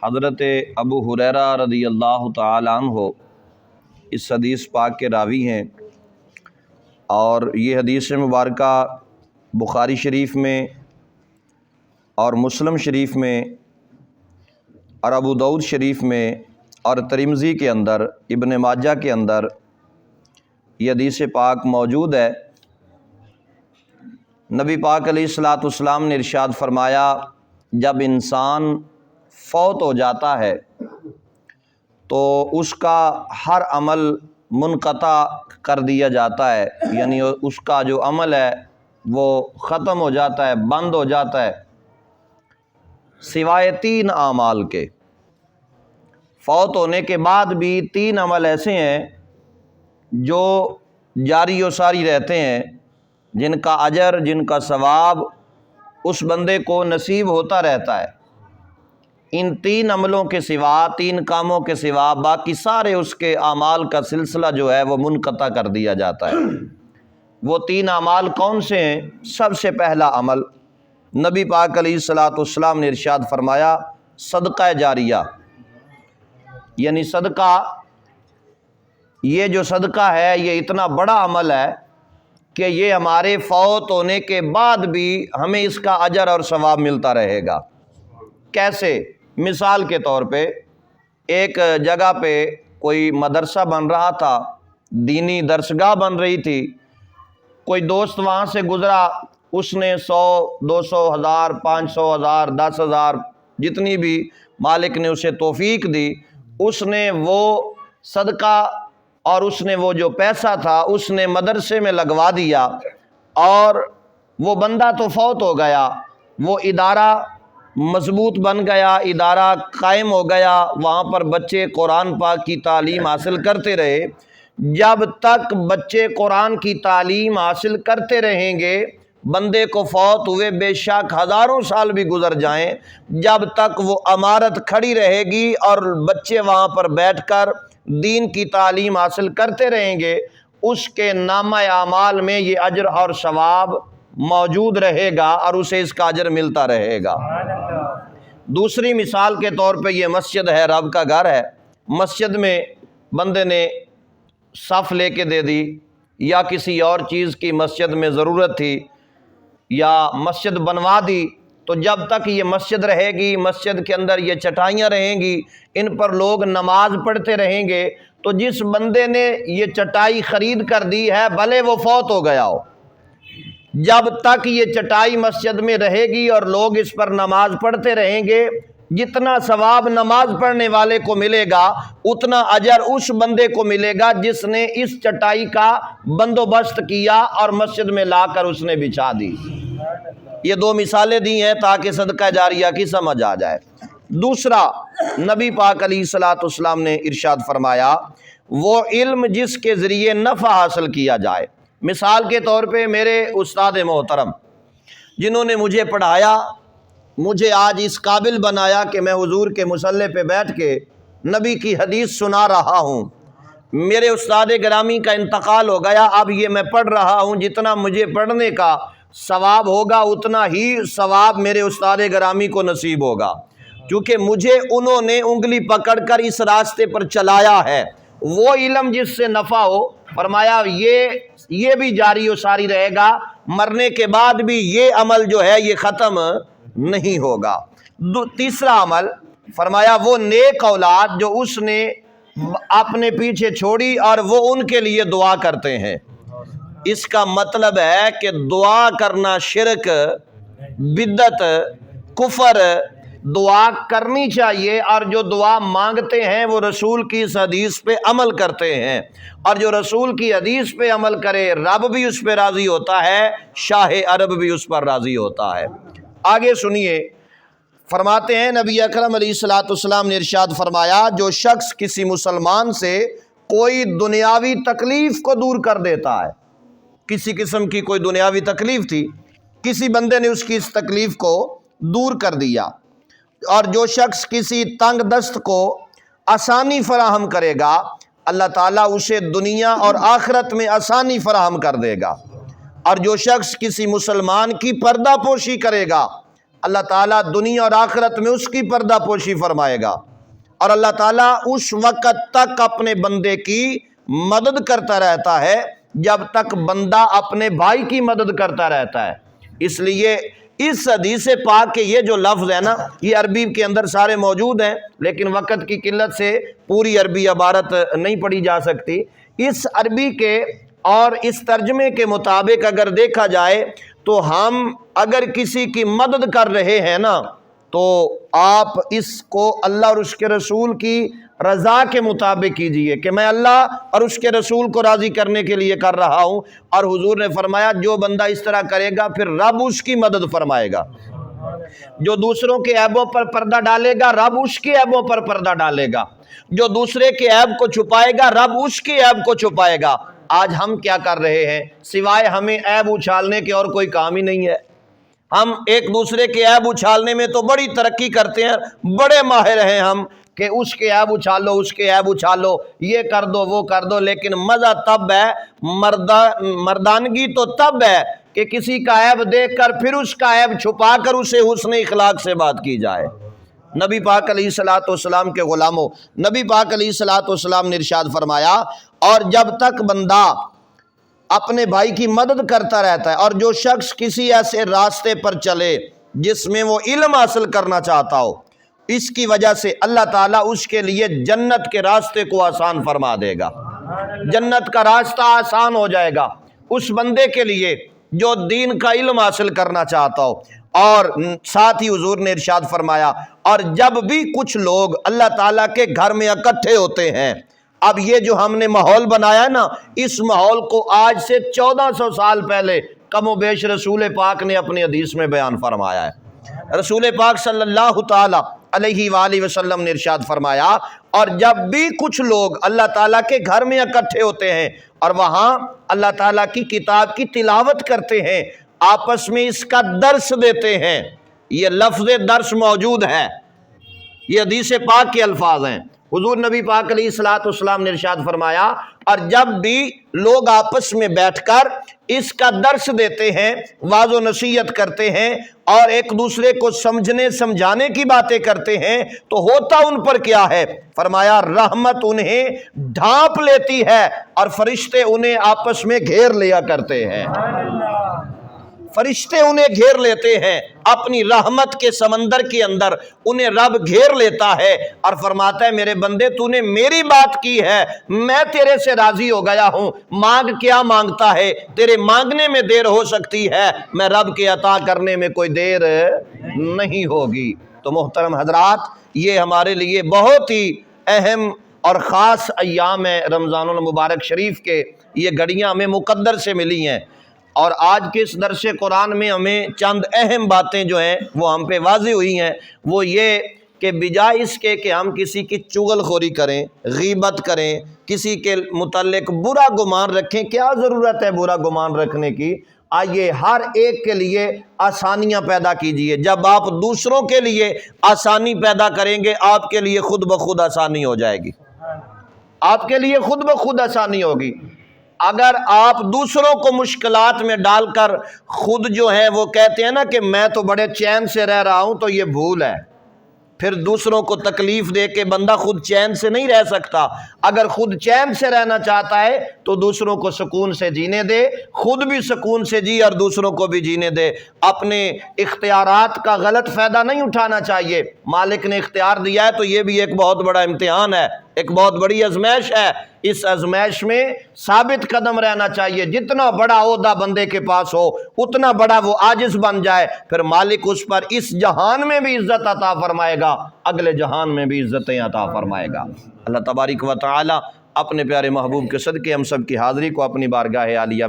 حضرت ابو ہریرہ رضی اللہ تعالی عنہ اس حدیث پاک کے راوی ہیں، اور یہ حدیث مبارکہ بخاری شریف میں اور مسلم شریف میں اور ابو داؤد شریف میں اور ترمذی کے اندر، ابن ماجہ کے اندر یہ حدیث پاک موجود ہے۔ نبی پاک علیہ الصلاۃ والسلام نے ارشاد فرمایا، جب انسان فوت ہو جاتا ہے تو اس کا ہر عمل منقطع کر دیا جاتا ہے، یعنی اس کا جو عمل ہے وہ ختم ہو جاتا ہے، بند ہو جاتا ہے، سوائے 3 اعمال کے۔ فوت ہونے کے بعد بھی 3 عمل ایسے ہیں جو جاری و ساری رہتے ہیں، جن کا اجر، جن کا ثواب اس بندے کو نصیب ہوتا رہتا ہے۔ ان 3 عملوں کے سوا، 3 کاموں کے سوا باقی سارے اس کے اعمال کا سلسلہ جو ہے وہ منقطع کر دیا جاتا ہے۔ وہ 3 اعمال کون سے ہیں؟ سب سے پہلا عمل نبی پاک علیہ الصلاۃ والسلام نے ارشاد فرمایا، صدقہ جاریہ، یعنی صدقہ، یہ جو صدقہ ہے یہ اتنا بڑا عمل ہے کہ یہ ہمارے فوت ہونے کے بعد بھی ہمیں اس کا اجر اور ثواب ملتا رہے گا۔ کیسے؟ مثال کے طور پہ ایک جگہ پہ کوئی مدرسہ بن رہا تھا، دینی درسگاہ بن رہی تھی، کوئی دوست وہاں سے گزرا، اس نے 100، 200، 1000، 500، 1000، 10,000 جتنی بھی مالک نے اسے توفیق دی، اس نے وہ صدقہ اور اس نے وہ جو پیسہ تھا اس نے مدرسے میں لگوا دیا، اور وہ بندہ تو فوت ہو گیا، وہ ادارہ مضبوط بن گیا، ادارہ قائم ہو گیا، وہاں پر بچے قرآن پاک کی تعلیم حاصل کرتے رہے۔ جب تک بچے قرآن کی تعلیم حاصل کرتے رہیں گے، بندے کو فوت ہوئے بے شک ہزاروں سال بھی گزر جائیں، جب تک وہ عمارت کھڑی رہے گی اور بچے وہاں پر بیٹھ کر دین کی تعلیم حاصل کرتے رہیں گے، اس کے نامہ اعمال میں یہ اجر اور ثواب موجود رہے گا اور اسے اس کا اجر ملتا رہے گا۔ دوسری مثال کے طور پہ یہ مسجد ہے، رب کا گھر ہے، مسجد میں بندے نے صف لے کے دے دی، یا کسی اور چیز کی مسجد میں ضرورت تھی، یا مسجد بنوا دی، تو جب تک یہ مسجد رہے گی، مسجد کے اندر یہ چٹائیاں رہیں گی، ان پر لوگ نماز پڑھتے رہیں گے، تو جس بندے نے یہ چٹائی خرید کر دی ہے بھلے وہ فوت ہو گیا ہو، جب تک یہ چٹائی مسجد میں رہے گی اور لوگ اس پر نماز پڑھتے رہیں گے، جتنا ثواب نماز پڑھنے والے کو ملے گا اتنا اجر اس بندے کو ملے گا جس نے اس چٹائی کا بندوبست کیا اور مسجد میں لا کر اس نے بچھا دی۔ یہ 2 مثالیں دی ہیں تاکہ صدقہ جاریہ کی سمجھ آ جائے۔ دوسرا، نبی پاک علیہ الصلاۃ والسلام نے ارشاد فرمایا، وہ علم جس کے ذریعے نفع حاصل کیا جائے۔ مثال کے طور پہ میرے استاد محترم جنہوں نے مجھے پڑھایا، مجھے آج اس قابل بنایا کہ میں حضور کے مصلی پہ بیٹھ کے نبی کی حدیث سنا رہا ہوں، میرے استاد گرامی کا انتقال ہو گیا، اب یہ میں پڑھ رہا ہوں، جتنا مجھے پڑھنے کا ثواب ہوگا اتنا ہی ثواب میرے استاد گرامی کو نصیب ہوگا، کیونکہ مجھے انہوں نے انگلی پکڑ کر اس راستے پر چلایا ہے۔ وہ علم جس سے نفع ہو، فرمایا یہ بھی جاری و ساری رہے گا، مرنے کے بعد بھی یہ عمل جو ہے یہ ختم نہیں ہوگا۔ تیسرا عمل فرمایا، وہ نیک اولاد جو اس نے اپنے پیچھے چھوڑی اور وہ ان کے لیے دعا کرتے ہیں۔ اس کا مطلب ہے کہ دعا کرنا شرک، بدعت، کفر، دعا کرنی چاہیے، اور جو دعا مانگتے ہیں وہ رسول کی اس حدیث پہ عمل کرتے ہیں، اور جو رسول کی حدیث پہ عمل کرے رب بھی اس پہ راضی ہوتا ہے، شاہ عرب بھی اس پر راضی ہوتا ہے۔ آگے سنیے، فرماتے ہیں نبی اکرم علیہ الصلاۃ والسلام نے ارشاد فرمایا، جو شخص کسی مسلمان سے کوئی دنیاوی تکلیف کو دور کر دیتا ہے، کسی قسم کی کوئی دنیاوی تکلیف تھی، کسی بندے نے اس کی اس تکلیف کو دور کر دیا، اور جو شخص کسی تنگ دست کو آسانی فراہم کرے گا، اللہ تعالیٰ اسے دنیا اور آخرت میں آسانی فراہم کر دے گا، اور جو شخص کسی مسلمان کی پردہ پوشی کرے گا، اللہ تعالیٰ دنیا اور آخرت میں اس کی پردہ پوشی فرمائے گا، اور اللہ تعالیٰ اس وقت تک اپنے بندے کی مدد کرتا رہتا ہے جب تک بندہ اپنے بھائی کی مدد کرتا رہتا ہے۔ اس لیے اس حدیث پاک کے یہ جو لفظ ہے نا، یہ عربی کے اندر سارے موجود ہیں، لیکن وقت کی قلت سے پوری عربی عبارت نہیں پڑھی جا سکتی۔ اس عربی کے اور اس ترجمے کے مطابق اگر دیکھا جائے تو ہم اگر کسی کی مدد کر رہے ہیں نا، تو آپ اس کو اللہ اور اس کے رسول کی رضا کے مطابق کیجئے کہ میں اللہ اور اس کے رسول کو راضی کرنے کے لیے کر رہا ہوں۔ اور حضور نے فرمایا جو بندہ اس طرح کرے گا پھر رب اس کی مدد فرمائے گا۔ جو دوسروں کے عیبوں پر پردہ ڈالے گا رب اس کے عیبوں پر پردہ ڈالے گا، جو دوسرے کے عیب کو چھپائے گا رب اس کے عیب کو چھپائے گا۔ آج ہم کیا کر رہے ہیں؟ سوائے ہمیں عیب اچھالنے کے اور کوئی کام ہی نہیں ہے۔ ہم ایک دوسرے کے عیب اچھالنے میں تو بڑی ترقی کرتے ہیں، بڑے ماہر ہیں ہم کہ اس کے عیب اچھالو، اس کے عیب اچھالو، یہ کر دو وہ کر دو، لیکن مزہ تب ہے، مردانگی تو تب ہے کہ کسی کا عیب دیکھ کر پھر اس کا عیب چھپا کر اسے حسن اخلاق سے بات کی جائے۔ نبی پاک علیہ الصلوۃ والسلام کے غلاموں، نبی پاک علیہ الصلوۃ والسلام نے ارشاد فرمایا، اور جب تک بندہ اپنے بھائی کی مدد کرتا رہتا ہے، اور جو شخص کسی ایسے راستے پر چلے جس میں وہ علم حاصل کرنا چاہتا ہو، اس کی وجہ سے اللہ تعالیٰ اس کے لیے جنت کے راستے کو آسان فرما دے گا، جنت کا راستہ آسان ہو جائے گا اس بندے کے لیے جو دین کا علم حاصل کرنا چاہتا ہو۔ اور ساتھ ہی حضور نے ارشاد فرمایا، اور جب بھی کچھ لوگ اللہ تعالیٰ کے گھر میں اکٹھے ہوتے ہیں، اب یہ جو ہم نے ماحول بنایا ہے نا، اس ماحول کو آج سے 1400 سال پہلے کم و بیش رسول پاک نے اپنی حدیث میں بیان فرمایا ہے۔ رسول پاک صلی اللہ تعالی علیہ وآلہ وسلم نے ارشاد فرمایا، اور جب بھی کچھ لوگ اللہ تعالیٰ کے گھر میں اکٹھے ہوتے ہیں اور وہاں اللہ تعالیٰ کی کتاب کی تلاوت کرتے ہیں، آپس میں اس کا درس دیتے ہیں، یہ لفظ درس موجود ہے، یہ حدیث پاک کے الفاظ ہیں۔ حضور نبی پاک علیہ الصلوۃ والسلام نے ارشاد فرمایا، اور جب بھی لوگ آپس میں بیٹھ کر اس کا درس دیتے ہیں، واعظ و نصیحت کرتے ہیں، اور ایک دوسرے کو سمجھنے سمجھانے کی باتیں کرتے ہیں، تو ہوتا ان پر کیا ہے؟ فرمایا رحمت انہیں ڈھانپ لیتی ہے اور فرشتے انہیں آپس میں گھیر لیا کرتے ہیں۔ فرشتے انہیں گھیر لیتے ہیں، اپنی رحمت کے سمندر کے اندر انہیں رب گھیر لیتا ہے اور فرماتا ہے میرے بندے تو نے میری بات کی ہے، میں تیرے سے راضی ہو گیا ہوں، مانگ کیا مانگتا ہے، تیرے مانگنے میں دیر ہو سکتی ہے، میں رب کے عطا کرنے میں کوئی دیر نہیں ہوگی۔ تو محترم حضرات، یہ ہمارے لیے بہت ہی اہم اور خاص ایام ہے رمضان المبارک شریف کے، یہ گھڑیاں ہمیں مقدر سے ملی ہیں، اور آج کے اس درس قرآن میں ہمیں چند اہم باتیں جو ہیں وہ ہم پہ واضح ہوئی ہیں۔ وہ یہ کہ بجائے اس کے کہ ہم کسی کی چغل خوری کریں، غیبت کریں، کسی کے متعلق برا گمان رکھیں، کیا ضرورت ہے برا گمان رکھنے کی؟ آئیے ہر ایک کے لیے آسانیاں پیدا کیجئے۔ جب آپ دوسروں کے لیے آسانی پیدا کریں گے، آپ کے لیے خود بخود آسانی ہو جائے گی، آپ کے لیے خود بخود آسانی ہوگی۔ اگر آپ دوسروں کو مشکلات میں ڈال کر خود جو ہے وہ کہتے ہیں نا کہ میں تو بڑے چین سے رہ رہا ہوں، تو یہ بھول ہے۔ پھر دوسروں کو تکلیف دے کے بندہ خود چین سے نہیں رہ سکتا۔ اگر خود چین سے رہنا چاہتا ہے تو دوسروں کو سکون سے جینے دے، خود بھی سکون سے جی اور دوسروں کو بھی جینے دے۔ اپنے اختیارات کا غلط فائدہ نہیں اٹھانا چاہیے۔ مالک نے اختیار دیا ہے تو یہ بھی ایک بہت بڑا امتحان ہے، ایک بہت بڑی آزمائش ہے۔ اس آزمائش میں ثابت قدم رہنا چاہیے۔ جتنا بڑا عہدہ بندے کے پاس ہو اتنا بڑا وہ عاجز بن جائے، پھر مالک اس پر اس جہان میں بھی عزت عطا فرمائے گا، اگلے جہان میں بھی عزتیں عطا فرمائے گا۔ اللہ تبارک و تعالی اپنے پیارے محبوب کے صدقے ہم سب کی حاضری کو اپنی بارگاہ عالیہ